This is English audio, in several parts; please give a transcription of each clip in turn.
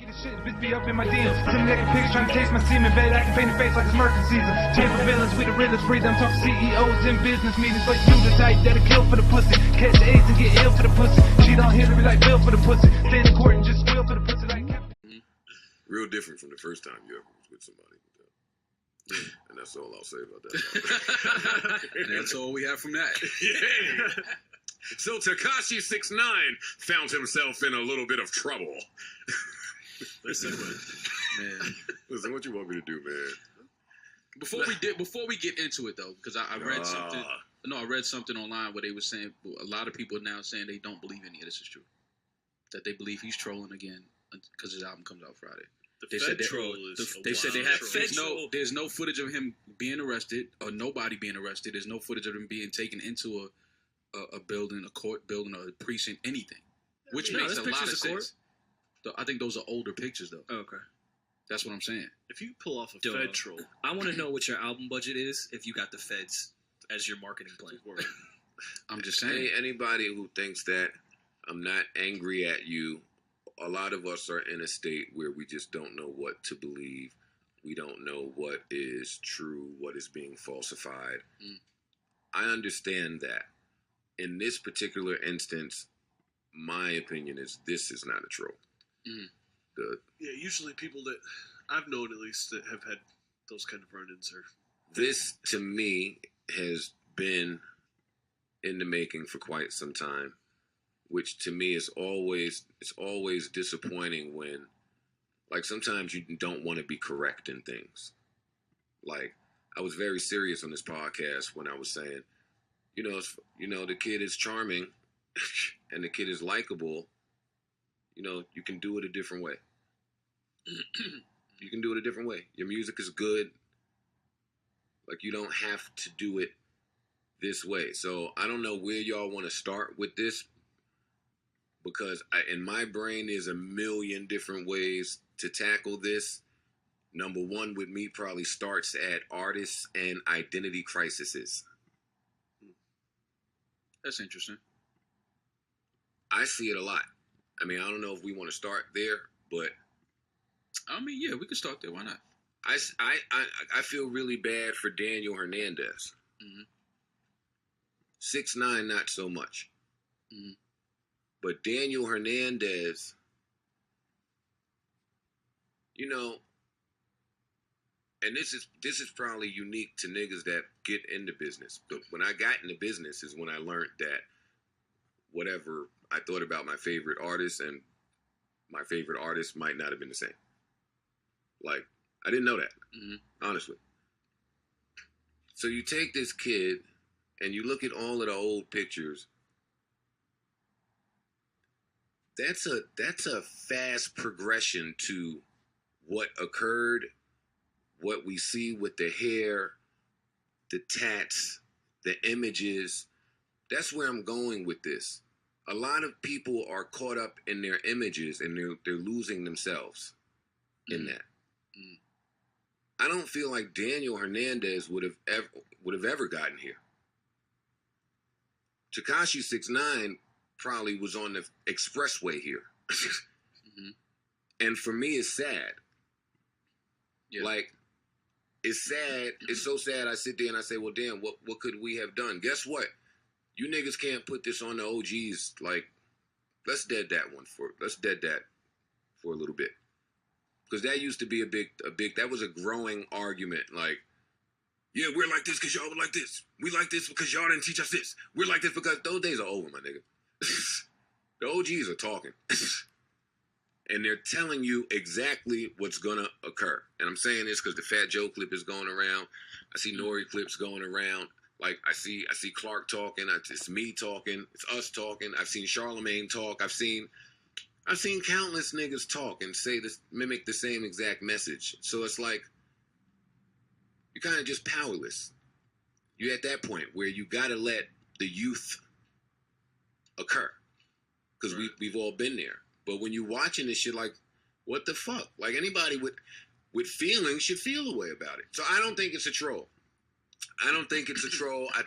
Shit, bitch be up in my DMs. Some nigga pigs trying to taste my semen, babe. I can paint the face like it's murder season. Tampa villains, we the realest breed. I'm talking CEOs in business meetings, but you the type that'll kill for the pussy. Catch AIDS and get ill for the pussy. She don't hear me like Bill for the pussy. Stay in the court and just squeal for the pussy like. Real different from the first time you ever was with somebody. And that's all I'll say about that. And that's all we have from that. Yeah. So tekashi69 found himself in a little bit of trouble. Listen, man. Listen, what you want me to do, man? Before we get into it though, because I read something. No, I read something online where they were saying a lot of people are now saying they don't believe any of this is true. That they believe he's trolling again because his album comes out Friday. They said there's no footage of him being arrested or nobody being arrested. There's no footage of him being taken into a building, a court building, or a precinct, anything. Which makes a lot of sense. I think those are older pictures, though. Oh, okay. That's what I'm saying. If you pull off a Fed troll, I want to know what your album budget is if you got the Feds as your marketing plan. I'm just saying. Anybody who thinks that I'm not angry at you, a lot of us are in a state where we just don't know what to believe. We don't know what is true, what is being falsified. I understand that. In this particular instance, my opinion is this is not a troll. Yeah, usually people that I've known at least that have had those kind of run-ins are... This, to me, has been in the making for quite some time, which to me is always disappointing when, like, sometimes you don't want to be correct in things. Like, I was very serious on this podcast when I was saying, the kid is charming and the kid is likable. You can do it a different way. You can do it a different way. Your music is good. Like, you don't have to do it this way. So I don't know where y'all want to start with this, because in my brain there's a million different ways to tackle this. Number one with me probably starts at artists and identity crises. That's interesting. I see it a lot. I mean, I don't know if we want to start there, but I mean, yeah, we can start there. Why not? I feel really bad for Daniel Hernandez. 6ix9ine, not so much. But Daniel Hernandez, and this is probably unique to niggas that get into business. But when I got into business is when I learned that whatever I thought about my favorite artist and my favorite artist might not have been the same. Like, I didn't know that, honestly. So you take this kid and you look at all of the old pictures. That's a fast progression to what occurred, what we see with the hair, the tats, the images. That's where I'm going with this. A lot of people are caught up in their images and they're losing themselves in that. I don't feel like Daniel Hernandez would have ever gotten here. tekashi69 probably was on the expressway here. And for me, it's sad. Yeah. Like, it's sad. It's so sad. I sit there and I say, well, damn, what could we have done? Guess what? You niggas can't put this on the OGs. Like, let's dead that for a little bit. Because that used to be a big, that was a growing argument. Like, yeah, we're like this because y'all were like this. We like this because y'all didn't teach us this. We're like this because those days are over, my nigga. The OGs are talking. And they're telling you exactly what's going to occur. And I'm saying this because the Fat Joe clip is going around. I see Nori clips going around. Like, I see Clark talking. It's me talking. It's us talking. I've seen Charlemagne talk. I've seen countless niggas talk and say this, mimic the same exact message. So it's like, you're kind of just powerless. You're at that point where you got to let the youth occur. Because we've all been there. But when you're watching this shit, like, what the fuck? Like, anybody with feelings should feel a way about it. So I don't think it's a troll. I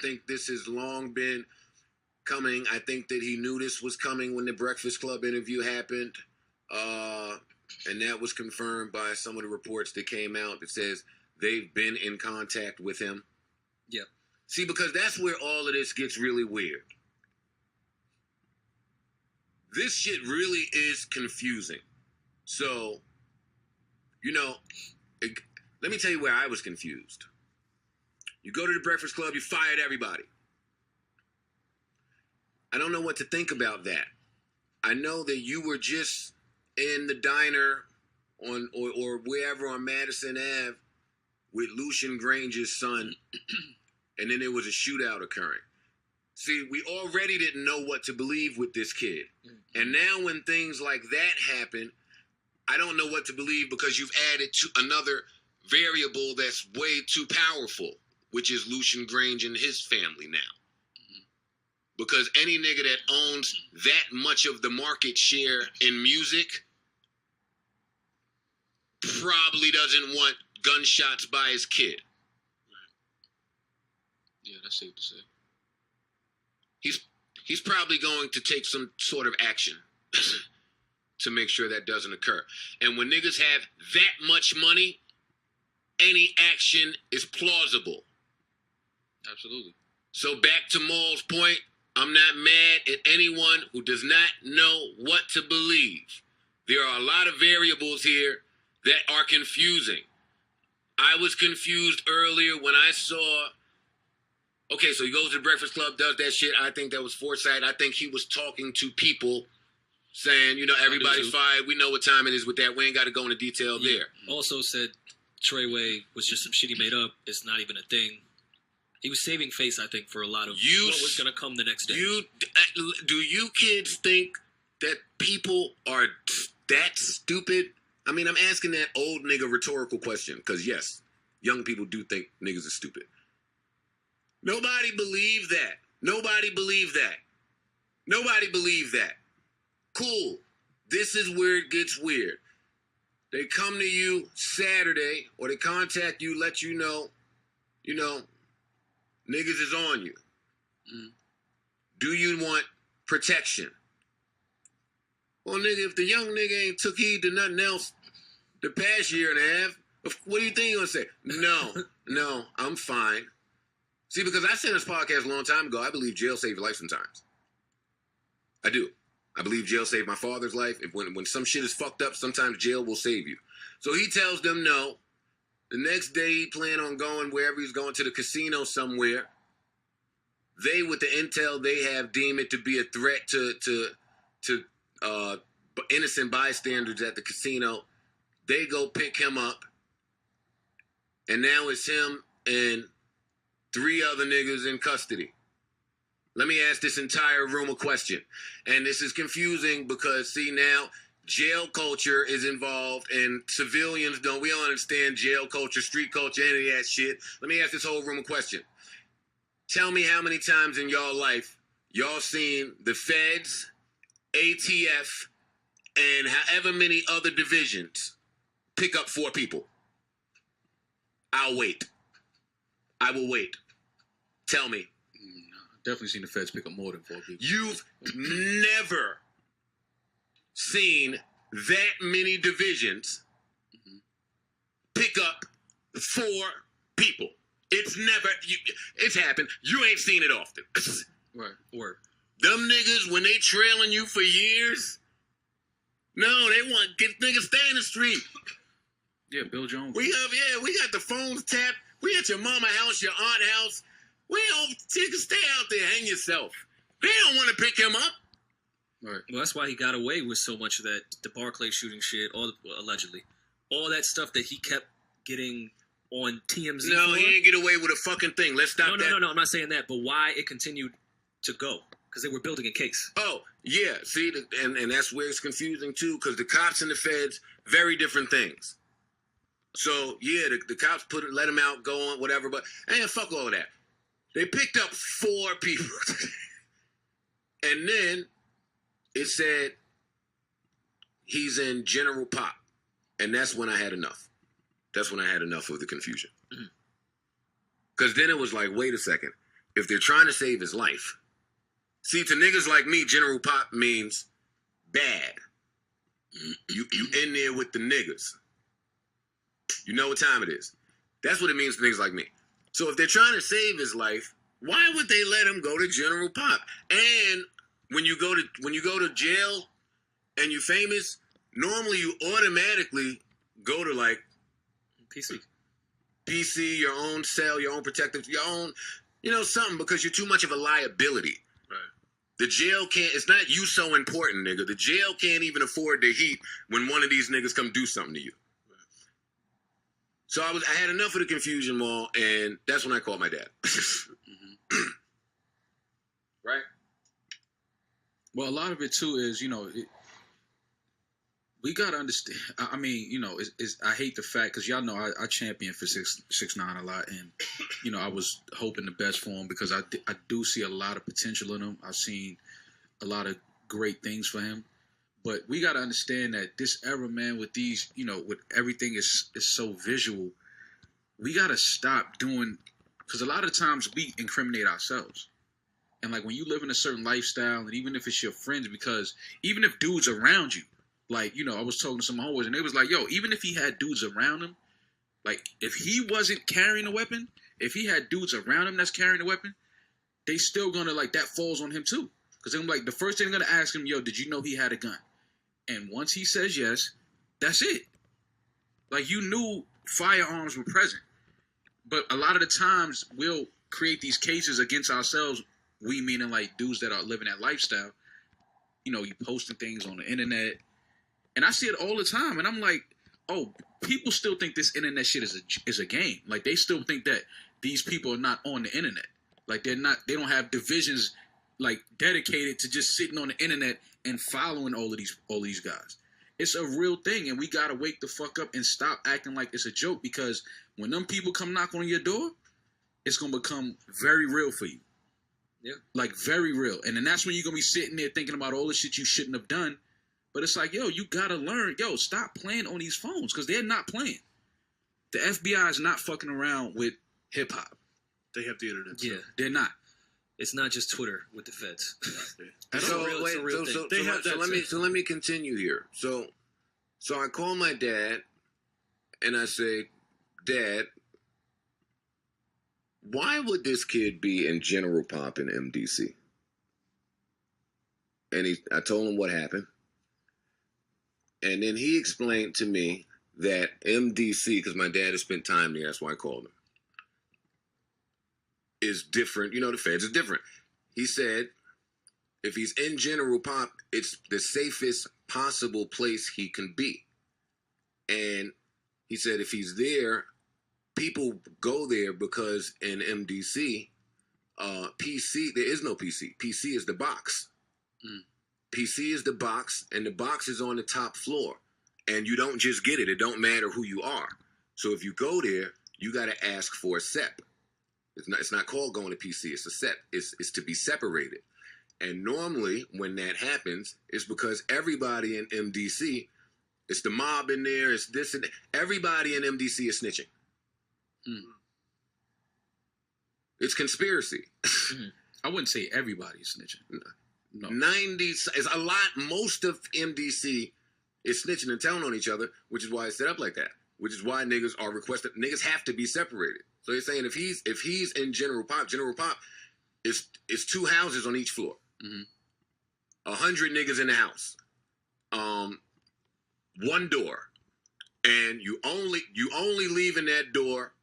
think this has long been coming. I think that he knew this was coming when the Breakfast Club interview happened. And that was confirmed by some of the reports that came out that says they've been in contact with him. Yeah. See, because that's where all of this gets really weird. This shit really is confusing. So, let me tell you where I was confused. You go to the Breakfast Club, you fired everybody. I don't know what to think about that. I know that you were just in the diner or wherever on Madison Ave with Lucian Grange's son, and then there was a shootout occurring. See, we already didn't know what to believe with this kid. And now when things like that happen, I don't know what to believe because you've added to another variable that's way too powerful, which is Lucian Grange and his family now. Because any nigga that owns that much of the market share in music probably doesn't want gunshots by his kid. Yeah, that's safe to say. He's probably going to take some sort of action to make sure that doesn't occur. And when niggas have that much money, any action is plausible. Absolutely. So back to Maul's point, I'm not mad at anyone who does not know what to believe. There are a lot of variables here that are confusing. I was confused earlier when I saw, okay, so he goes to the Breakfast Club, does that shit. I think that was foresight. I think he was talking to people saying, everybody's fired. We know what time it is with that. We ain't got to go into detail there. Also said Treyway was just some shit he made up. It's not even a thing. He was saving face, I think, for a lot of what was going to come the next day. Do you kids think that people are that stupid? I mean, I'm asking that old nigga rhetorical question because, yes, young people do think niggas are stupid. Nobody believed that. Nobody believed that. Nobody believed that. Cool. This is where it gets weird. They come to you Saturday or they contact you, let you know, niggas is on you. Do you want protection? Well, nigga, if the young nigga ain't took heed to nothing else the past year and a half, what do you think you're going to say? No, I'm fine. See, because I said in this podcast a long time ago, I believe jail saved your life sometimes. I do. I believe jail saved my father's life. When some shit is fucked up, sometimes jail will save you. So he tells them no. The next day he planned on going wherever he's going, to the casino somewhere. They, with the intel they have, deem it to be a threat to innocent bystanders at the casino. They go pick him up. And now it's him and 3 other niggas in custody. Let me ask this entire room a question. And this is confusing because, see, now jail culture is involved and civilians we don't understand jail culture, street culture, any of that shit. Let me ask this whole room a question. Tell me how many times in y'all life y'all seen the feds, ATF, and however many other divisions pick up 4 people. I'll wait. I will wait. Tell me. Definitely seen the feds pick up more than 4 people. You've never seen that many divisions pick up 4 people. It's never, it's happened. You ain't seen it often. Right, word. Them niggas, when they trailing you for years, no, they want get niggas stay in the street. Yeah, Bill Jones. We got the phones tapped. We at your mama house, your aunt house. We don't stay out there, hang yourself. They don't want to pick him up. Right. Well, that's why he got away with so much of that, the Barclay shooting shit, allegedly. All that stuff that he kept getting on TMZ. No, he didn't get away with a fucking thing. Let's stop that. No, I'm not saying that, but why it continued to go? Because they were building a case. Oh, yeah. See, and that's where it's confusing, too, because the cops and the feds, very different things. So, yeah, the cops let him out, go on, whatever, but, fuck all of that. They picked up 4 people. And then it said he's in general pop. And that's when I had enough. That's when I had enough of the confusion. Because then it was like, wait a second. If they're trying to save his life. See, to niggas like me, general pop means bad. You in there with the niggas. You know what time it is. That's what it means to niggas like me. So if they're trying to save his life, why would they let him go to General Pop? And when you go to jail and you're famous, normally you automatically go to like PC, your own cell, your own protective, your own, something, because you're too much of a liability. Right. The jail can't, it's not you so important, nigga. The jail can't even afford the heat when one of these niggas come do something to you. Right. So I had enough of the confusion mall, and that's when I called my dad. Right? Well, a lot of it too is, we gotta understand. I mean, I hate the fact, because y'all know I champion for 6ix9ine a lot, and I was hoping the best for him because I do see a lot of potential in him. I've seen a lot of great things for him, but we gotta understand that this era, man, with these, with everything is so visual. We gotta stop doing, because a lot of times we incriminate ourselves. And like when you live in a certain lifestyle, and even if it's your friends, because even if dudes around you, like, I was talking to some homeboys, and they was like, yo, even if he had dudes around him, like, if he wasn't carrying a weapon, if he had dudes around him that's carrying a weapon, they still gonna, like, that falls on him too. Because I'm like, the first thing they're gonna ask him, yo, did you know he had a gun? And once he says yes, that's it. Like, you knew firearms were present. But a lot of the times, we'll create these cases against ourselves, we meaning, like, dudes that are living that lifestyle. You posting things on the internet. And I see it all the time, and I'm like, oh, people still think this internet shit is a game. Like, they still think that these people are not on the internet. Like, they don't have divisions, like, dedicated to just sitting on the internet and following all these guys. It's a real thing, and we gotta wake the fuck up and stop acting like it's a joke, because when them people come knock on your door, it's gonna become very real for you. Yeah. Like, very real. And then that's when you're gonna be sitting there thinking about all the shit you shouldn't have done. But it's like, yo, you gotta learn. Yo, stop playing on these phones, because they're not playing. The FBI is not fucking around with hip hop. They have the internet. Yeah, they're not. It's not just Twitter with the feds. So let me continue here. So I call my dad, and I say, Dad, why would this kid be in General Pop in MDC? And I told him what happened. And then he explained to me that MDC, because my dad has spent time there, that's why I called him, is different. The feds is different. He said if he's in General Pop, it's the safest possible place he can be. And he said if he's there, people go there because in MDC, PC, there is no PC. PC is the box. PC is the box, and the box is on the top floor. And you don't just get it. It don't matter who you are. So if you go there, you got to ask for a SEP. It's not called going to PC. It's a SEP. It's to be separated. And normally, when that happens, it's because everybody in MDC, it's the mob in there, it's this and that. Everybody in MDC is snitching. It's conspiracy. I wouldn't say everybody's snitching. No. 90 is a lot. Most of MDC is snitching and telling on each other, which is why it's set up like that. Which is why niggas are requested. Niggas have to be separated. So they're saying if he's in General Pop is 2 houses on each floor. 100 niggas in the house. 1 door, and you only leave in that door.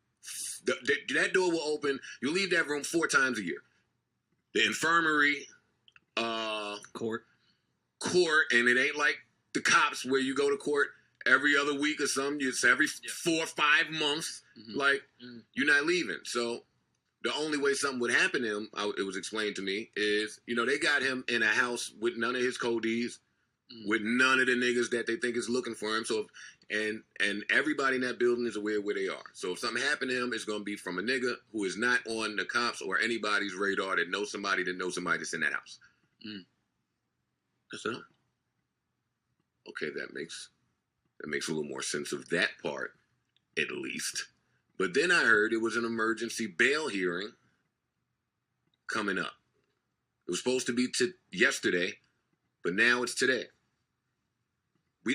That door will open. You leave that room 4 times a year. The infirmary. Court, and it ain't like the cops where you go to court every other week or something. It's every 4 or 5 months. Like, you're not leaving. So the only way something would happen to him, it was explained to me, is, they got him in a house with none of his codees, with none of the niggas that they think is looking for him. So, and everybody in that building is aware where they are. So if something happened to him, it's going to be from a nigga who is not on the cops or anybody's radar that knows somebody that's in that house. I said, okay, that makes a little more sense of that part, at least. But then I heard it was an emergency bail hearing coming up. It was supposed to be yesterday, but now it's today.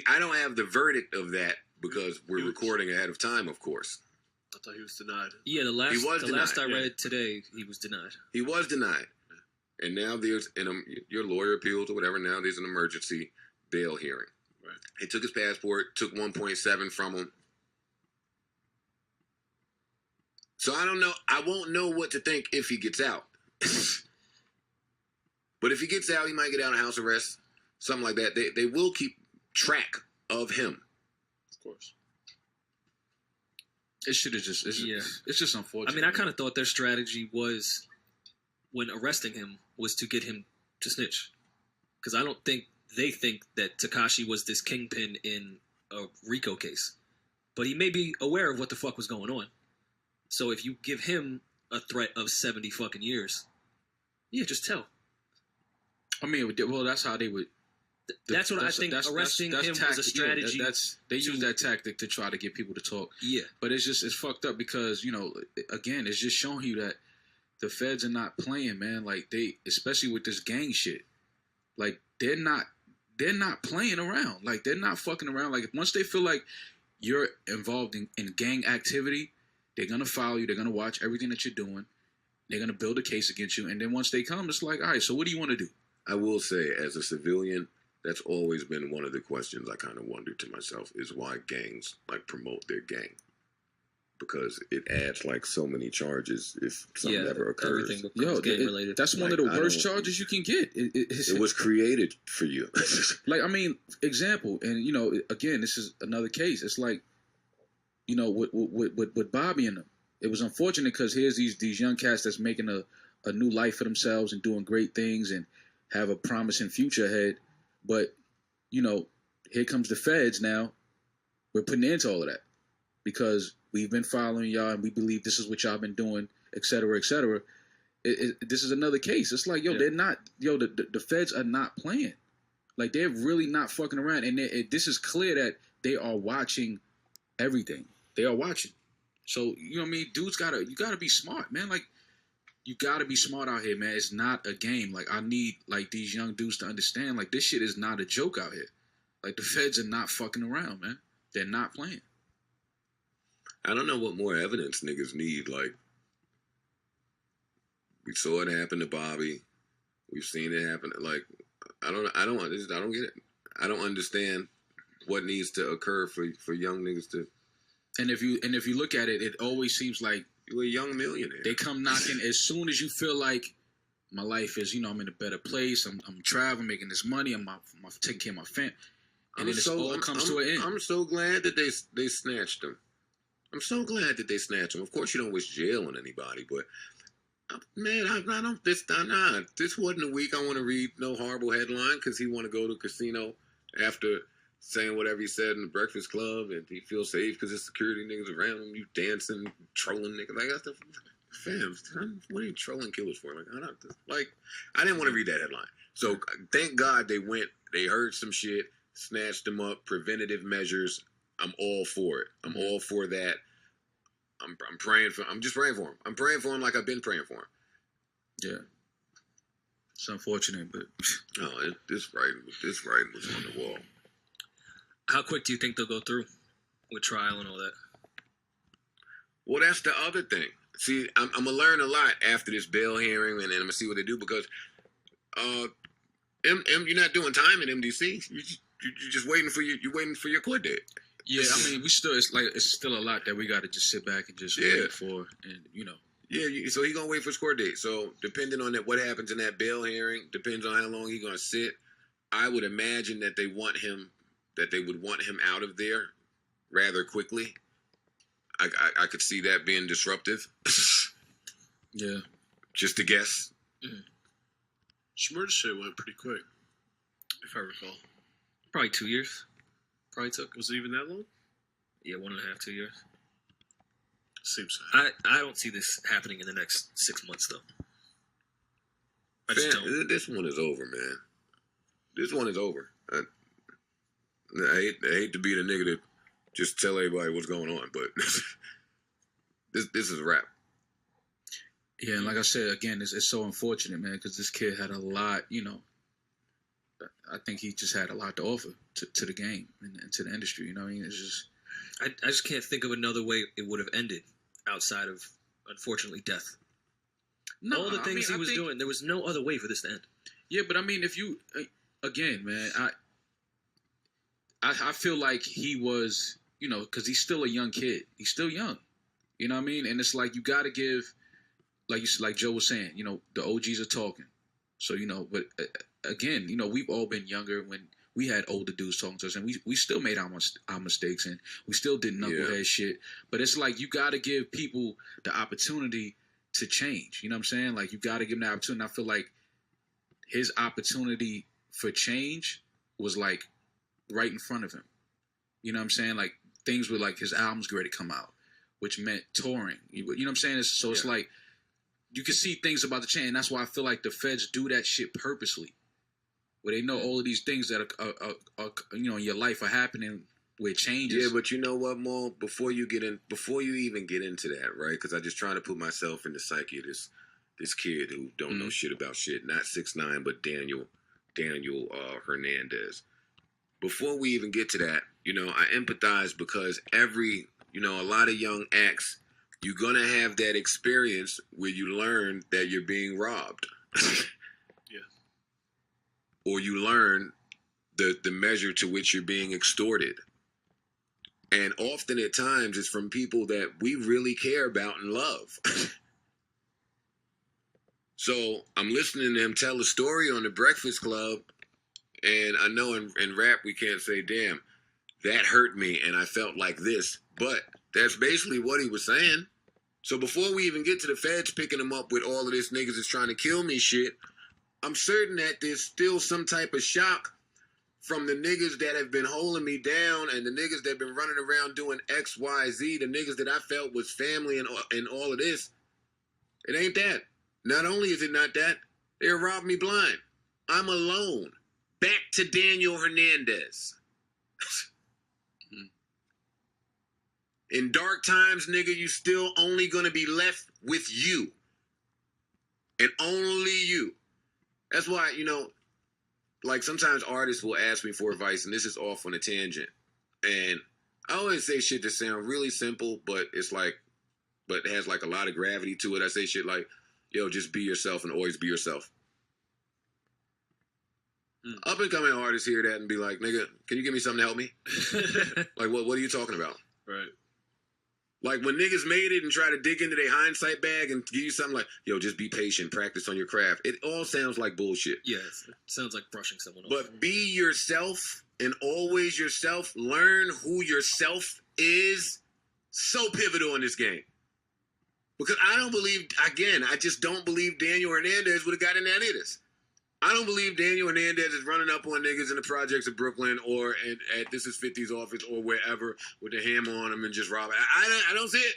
I don't have the verdict of that because we're recording ahead of time, of course. I thought he was denied. Yeah, the last I read today, he was denied. He was denied. And now there's, your lawyer appealed or whatever, now there's an emergency bail hearing. Right. He took his passport, took 1.7 from him. So I don't know. I won't know what to think if he gets out. But if he gets out, he might get out of house arrest, something like that. They will keep track of him. Of course. It should have just. It's just unfortunate. I mean, I kind of thought their strategy was, when arresting him, was to get him to snitch. Because I don't think they think that Tekashi was this kingpin in a RICO case. But he may be aware of what the fuck was going on. So if you give him a threat of 70 fucking years, yeah, just tell. I mean, well, that's how they would. That's what I think. Arresting him was a strategy. Yeah, they use that tactic to try to get people to talk. Yeah, but it's fucked up because again, it's just showing you that the feds are not playing, man. Like especially with this gang shit, like they're not playing around. Like they're not fucking around. Like once they feel like you're involved in gang activity, they're gonna follow you. They're gonna watch everything that you're doing. They're gonna build a case against you, and then once they come, it's like, all right, so what do you want to do? I will say, as a civilian, that's always been one of the questions I kind of wondered to myself is why gangs promote their gang, because it adds so many charges if something ever occurs. Related. That's one of the worst charges you can get. It was created for you. Example, and again, this is another case. It's like, with Bobby and them, it was unfortunate because here's these young cats that's making a new life for themselves and doing great things and have a promising future ahead. But, here comes the feds now. We're putting an end to all of that because we've been following y'all and we believe this is what y'all been doing, et cetera, et cetera. This is another case. It's like, they're not, the feds are not playing. Like, they're really not fucking around. And this is clear that they are watching everything. They are watching. So, you know what I mean? Dudes you gotta be smart, man. Like, you gotta be smart out here, man. It's not a game. Like, I need, these young dudes to understand, this shit is not a joke out here. Like, the feds are not fucking around, man. They're not playing. I don't know what more evidence niggas need. We saw it happen to Bobby. We've seen it happen. I don't get it. I don't understand what needs to occur for young niggas to. And if you look at it, it always seems like you're a young millionaire. They come knocking as soon as you feel like my life is, I'm in a better place. I'm traveling, making this money. I'm taking care of my family. And then it all comes to an end. I'm so glad that they snatched him. I'm so glad that they snatched him. Of course, you don't wish jail on anybody, but man, I don't. This wasn't a week I want to read no horrible headline because he want to go to a casino after saying whatever he said in the Breakfast Club, and he feels safe because there's security niggas around him. You dancing, trolling niggas. That's the fam. What are you trolling killers for? I didn't want to read that headline. So thank God they heard some shit, snatched him up, preventative measures. I'm all for it. I'm all for that. I'm praying for. I'm just praying for him. I'm praying for him like I've been praying for him. Yeah. It's unfortunate, but this writing was on the wall. How quick do you think they'll go through with trial and all that? Well, that's the other thing. See, I'm gonna learn a lot after this bail hearing, and then I'm gonna see what they do because, you're not doing time in MDC. You're just waiting for your court date. Yeah, I mean, it's still a lot that we got to just sit back and just wait for, and Yeah, so he's gonna wait for his court date. So depending on what happens in that bail hearing, depends on how long he's gonna sit. I would imagine that they would want him out of there rather quickly. I could see that being disruptive. Yeah. Just to guess. Mm-hmm. Schmurda shit went pretty quick, if I recall. Probably 2 years. Probably took. Was it even that long? Yeah, 1.5, 2 years. Seems so. I don't see this happening in the next 6 months, though. I just don't. This one is over, man. This one is over. I hate to be the nigga that just tell everybody what's going on, but this is a wrap. Yeah, and like I said, again, it's so unfortunate, man, because this kid had a lot I think he just had a lot to offer to the game and to the industry. You know what I mean? It's just I just can't think of another way it would have ended outside of, unfortunately, death. no. All the things he was doing, there was no other way for this to end. Yeah, but I mean, if you again, man, I feel like he was, you know, because he's still a young kid. He's still young. You know what I mean? And it's like you got to give, like Joe was saying, you know, the OGs are talking. So, you know, but again, you know, we've all been younger when we had older dudes talking to us, and we still made our mistakes, and we still did knucklehead shit. But it's like you got to give people the opportunity to change. You know what I'm saying? Like, you got to give them the opportunity. I feel like his opportunity for change was, like, right in front of him. You know what I'm saying? Like, things were like his albums were ready to come out, which meant touring. You know what I'm saying? So it's like you can see things about the change. And that's why I feel like the feds do that shit purposely, where they know all of these things that are you know, in your life are happening where changes. Yeah, but you know what, Mo? Before you even get into that, right? Because I'm just trying to put myself in the psyche of this kid who don't know shit about shit. Not 6ix9ine, but Daniel Hernandez. Before we even get to that, you know, I empathize because a lot of young acts, you're going to have that experience where you learn that you're being robbed. Yeah. Or you learn the measure to which you're being extorted. And often at times it's from people that we really care about and love. So I'm listening to him tell a story on the Breakfast Club, and I know in rap we can't say, damn, that hurt me and I felt like this. But that's basically what he was saying. So before we even get to the feds picking him up with all of this niggas is trying to kill me shit, I'm certain that there's still some type of shock from the niggas that have been holding me down and the niggas that have been running around doing X, Y, Z, the niggas that I felt was family and all of this. It ain't that. Not only is it not that, they robbed me blind. I'm alone. Back to Daniel Hernandez. In dark times, nigga, you still only gonna be left with you. And only you. That's why, you know, like sometimes artists will ask me for advice, and this is off on a tangent. And I always say shit that sound really simple, but it has like a lot of gravity to it. I say shit like, yo, just be yourself and always be yourself. Up and coming artists hear that and be like, nigga, can you give me something to help me? Like, what are you talking about? Right. Like when niggas made it and try to dig into their hindsight bag and give you something like, yo, just be patient, practice on your craft. It all sounds like bullshit. Yes, it sounds like brushing someone off. But be yourself and always yourself. Learn who yourself is. So pivotal in this game. Because I just don't believe Daniel Hernandez would have gotten that either. I don't believe Daniel Hernandez is running up on niggas in the projects of Brooklyn or at This Is 50's office or wherever with the hammer on him and just robbing. I don't see it.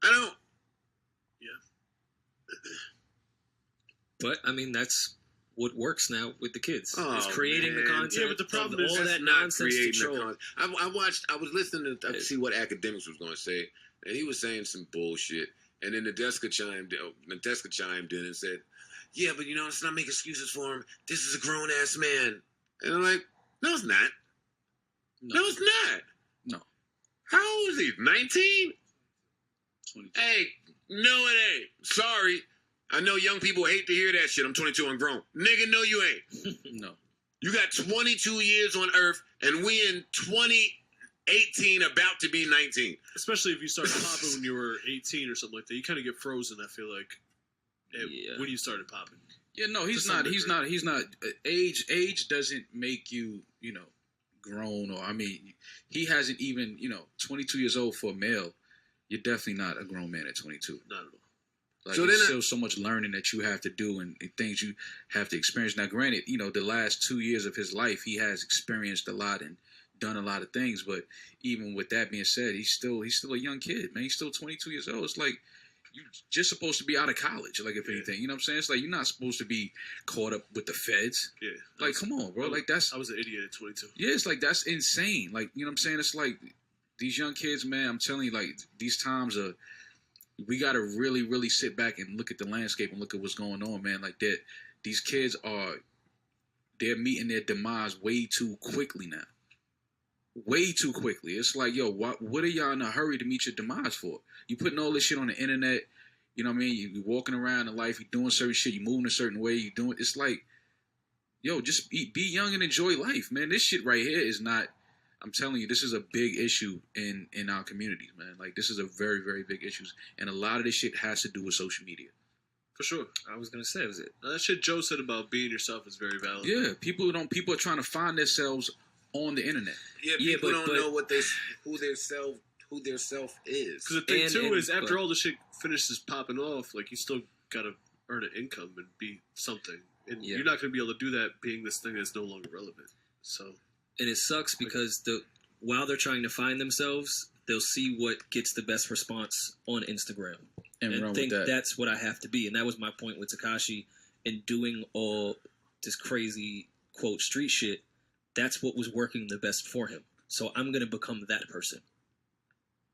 I don't. Yeah. But, I mean, that's what works now with the kids. Oh, it's creating man. the content. Yeah, but the problem is all that's that not nonsense to creating troll. I was listening to see what Academics was going to say, and he was saying some bullshit. And then Nadeska chimed in and said, yeah, but you know, let's not make excuses for him. This is a grown-ass man. And I'm like, no, it's not. No, it's not. No. How old is he? 19? 22. Hey, no, it ain't. Sorry. I know young people hate to hear that shit. I'm 22 and grown. Nigga, no, you ain't. No. You got 22 years on Earth, and we in 2018 about to be 19. Especially if you started popping when you were 18 or something like that. You kind of get frozen, I feel like, when you started popping. Yeah, no, he's not. Age doesn't make you, you know, grown. Or I mean, he hasn't even, you know, 22 years old for a male. You're definitely not a grown man at 22. Not at all. Like, So there's then still so much learning that you have to do and things you have to experience. Now, granted, you know, the last 2 years of his life, he has experienced a lot and done a lot of things. But even with that being said, he's still a young kid, man. He's still 22 years old. It's like you're just supposed to be out of college, like, if anything. You know what I'm saying? It's like you're not supposed to be caught up with the feds. Yeah. Like, come on, bro. Like, that's... I was an idiot at 22. Yeah, it's like, that's insane. Like, you know what I'm saying? It's like, these young kids, man, I'm telling you, like, these times are... We got to really, really sit back and look at the landscape and look at what's going on, man. Like, that, these kids are they're meeting their demise way too quickly now. Way too quickly. It's like, yo, what are y'all in a hurry to meet your demise for? You putting all this shit on the internet. You know what I mean? You walking around in life. You doing certain shit. You moving a certain way. You doing. It's like, yo, just be young and enjoy life, man. This shit right here is not. I'm telling you, this is a big issue in our communities, man. Like, this is a very, very big issue, and a lot of this shit has to do with social media. For sure. I was gonna say, was it? That shit Joe said about being yourself is very valid. Yeah, people are trying to find themselves on the internet. Yeah, people don't know who their self is. Because the thing too is, after all the shit finishes popping off, like, you still gotta earn an income and be something, and you're not gonna be able to do that being this thing that's no longer relevant. So, and it sucks because while they're trying to find themselves, they'll see what gets the best response on Instagram and think that's what I have to be. And that was my point with Tekashi and doing all this crazy quote street shit. That's what was working the best for him. So I'm going to become that person.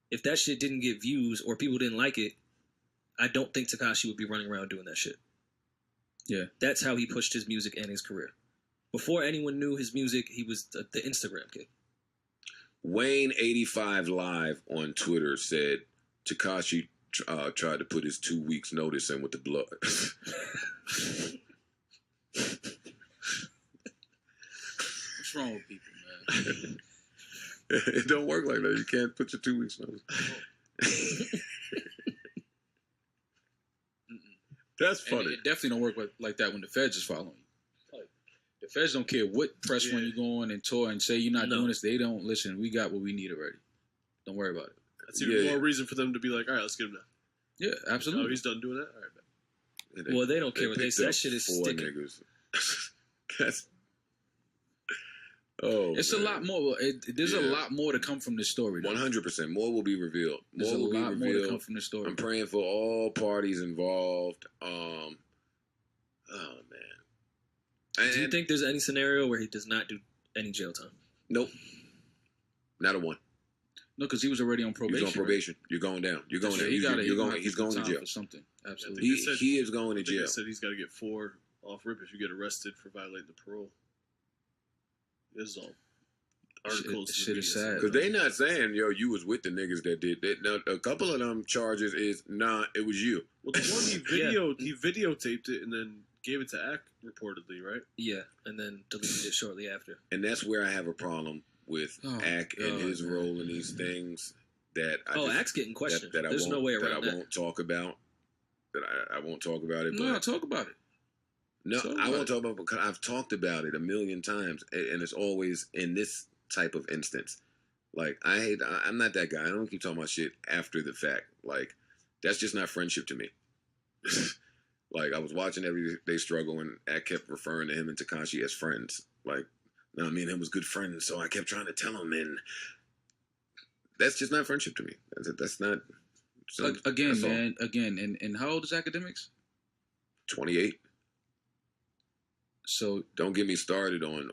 If that shit didn't get views or people didn't like it, I don't think Tekashi would be running around doing that shit. Yeah. That's how he pushed his music and his career. Before anyone knew his music, he was the Instagram kid. Wayne85 Live on Twitter said Tekashi tried to put his 2 weeks notice in with the blood. What's wrong with people, man? It don't work like that. You can't put your 2 weeks notice. That's funny. And it definitely don't work like that when the feds is following you. Like, the feds don't care what press run you go on and tour and say you're not doing this. They don't listen. We got what we need already. Don't worry about it. That's even more reason for them to be like, all right, let's get him now. Yeah, absolutely. Oh, he's done doing that? All right, man. Well, they don't care what they say. That shit is sticking. That's... It's a lot more. There's a lot more to come from this story. 100%. More will be revealed. There's a lot more to come from this story. I'm praying for all parties involved. Oh, man. Do you think there's any scenario where he does not do any jail time? Nope. Not a one. No, because he was already on probation. He's on probation. Right? You're going down. You're going down. He's going to jail. For something. Absolutely. He is going to jail. He said he's got to get 4 off rip if you get arrested for violating the parole. This is all articles. Shit is sad. Because they not saying, yo, you was with the niggas that did that. Now, a couple of them charges is, it was you. Well, the one he videotaped it and then gave it to Ack reportedly, right? Yeah, and then deleted it shortly after. And that's where I have a problem with Ack and his role in these things. That Ack's getting questioned. There's no way around that. I won't talk about. I won't talk about it. No, talk about it. No, I won't talk about it because I've talked about it a million times, and it's always in this type of instance. Like, I'm not that guy. I don't keep talking about shit after the fact. Like, that's just not friendship to me. Like, I was watching Everyday Struggle, and I kept referring to him and Tekashi as friends. Like, no, me and him was good friends, so I kept trying to tell him, and that's just not friendship to me. That's not... Again, man, and how old is Academics? 28. So don't get me started on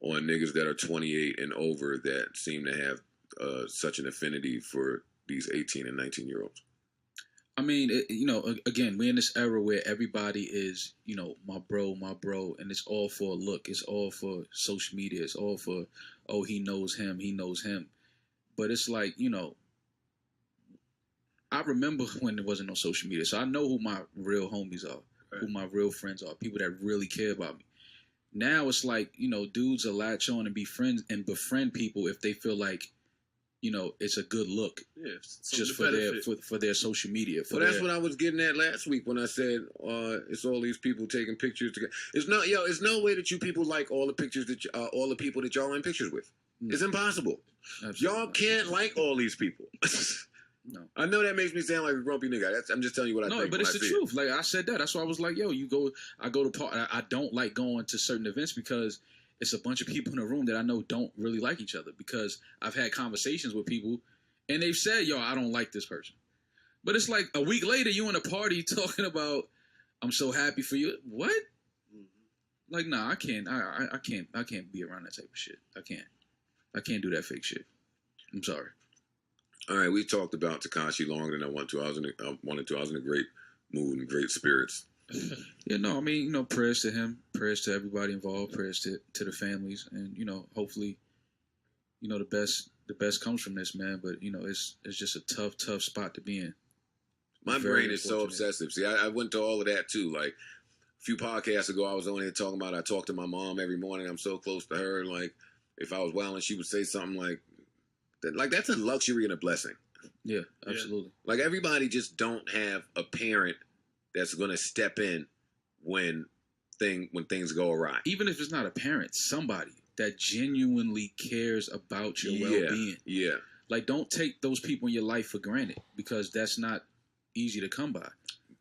niggas that are 28 and over that seem to have such an affinity for these 18 and 19-year-olds. I mean, again, we're in this era where everybody is, my bro, and it's all for a look. It's all for social media. It's all for, he knows him. But it's like, I remember when there wasn't no social media, so I know who my real homies are. Who my real friends are, people that really care about me. Now it's like, dudes will latch on and be friends and befriend people if they feel like, it's a good look. Yeah, just for their social media. That's what I was getting at last week when I said it's all these people taking pictures together. It's no way that you people like all the pictures that all the people that y'all in pictures with. It's impossible. Absolutely. Y'all can't like all these people. No. I know that makes me sound like a grumpy nigga. I'm just telling you what I think. No, but it's the truth. Like I said that. That's why I was like, yo, I go to I don't like going to certain events because it's a bunch of people in a room that I know don't really like each other because I've had conversations with people and they've said, yo, I don't like this person. But it's like a week later, you in a party talking about, I'm so happy for you. What? Mm-hmm. Like, nah, I can't be around that type of shit. I can't do that fake shit. I'm sorry. All right, we talked about Tekashi longer than I wanted to. I was in a great mood and great spirits. Yeah, no, I mean, prayers to him, prayers to everybody involved, prayers to the families, and hopefully, the best comes from this, man. But it's just a tough spot to be in. My Very brain is so unfortunate. obsessive. See, I went to all of that too. Like a few podcasts ago, I was on here talking about I talk to my mom every morning. I'm so close to her. Like if I was wilding, she would say something like that. Like that's a luxury and a blessing. Yeah, absolutely. Like everybody just don't have a parent that's going to step in when things go awry. Even if it's not a parent, somebody that genuinely cares about your well-being. Yeah. Like, don't take those people in your life for granted because that's not easy to come by.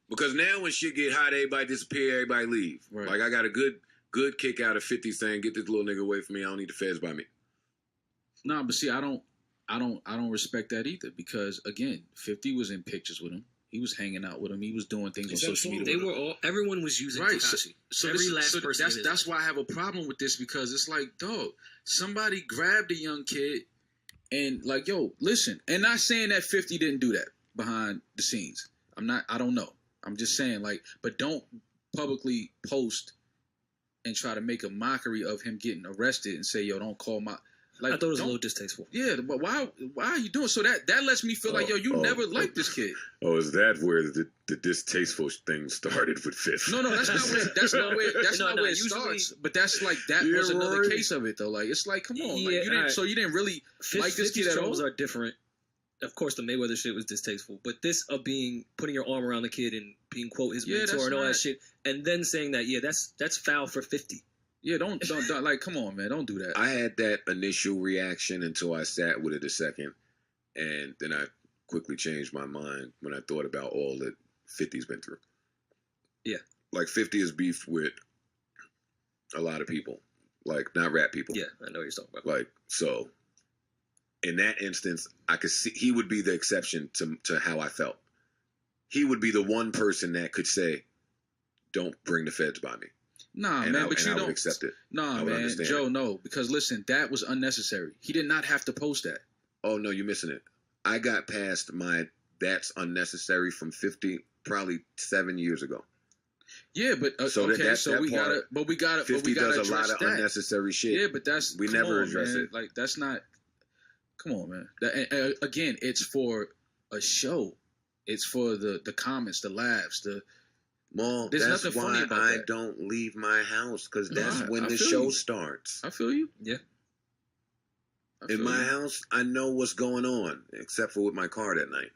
Because now when shit get hot, everybody disappear, everybody leave. Right. Like I got a good kick out of 50 saying, "Get this little nigga away from me. I don't need the feds by me." No, but see, I don't respect that either because again, 50 was in pictures with him. He was hanging out with him. He was doing things on social media. They were everyone was using Tekashi. So Every last person. That's why I have a problem with this because it's like, dog, somebody grabbed a young kid. And like, yo, listen, and not saying that 50 didn't do that behind the scenes. I don't know. I'm just saying, like, but don't publicly post and try to make a mockery of him getting arrested and say, yo, don't call my. Like, I thought it was a little distasteful. Yeah, but why are you doing so? That lets me feel like, yo, you never liked this kid. Oh, is that where the distasteful thing started with Fifth? No, that's not where it starts. But that's like that was another case of it though. Like it's like, come on, Yeah, like, you didn't really like this kid at all. Trolls are different. Of course, the Mayweather shit was distasteful, but this of putting your arm around the kid and being quote his mentor and all that shit, and then saying that that's foul for 50. Yeah, don't like, come on, man, don't do that. I had that initial reaction until I sat with it a second, and then I quickly changed my mind when I thought about all that 50's been through. Yeah. Like 50 is beef with a lot of people, like not rap people. Yeah, I know what you're talking about. Like, so in that instance, I could see he would be the exception to how I felt. He would be the one person that could say, "Don't bring the feds by me." Nah, man, but you I don't would accept it. Nah, man, Joe, no, because listen, that was unnecessary. He did not have to post that. Oh no, you're missing it. I got past that's unnecessary from 50 probably 7 years ago. Yeah, but we gotta 50 does a lot of that. unnecessary shit. Yeah, but we never address it. Like that's not. Come on, man. Again, it's for a show. It's for the comments, the laughs, Well, that's why I don't leave my house because that's when the show starts. I feel you. Yeah. In my house, I know what's going on, except for with my car that night.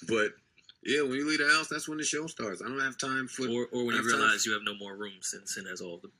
But yeah, when you leave the house, that's when the show starts. I don't have time for. Or when you realize you have no more room since Sin has all the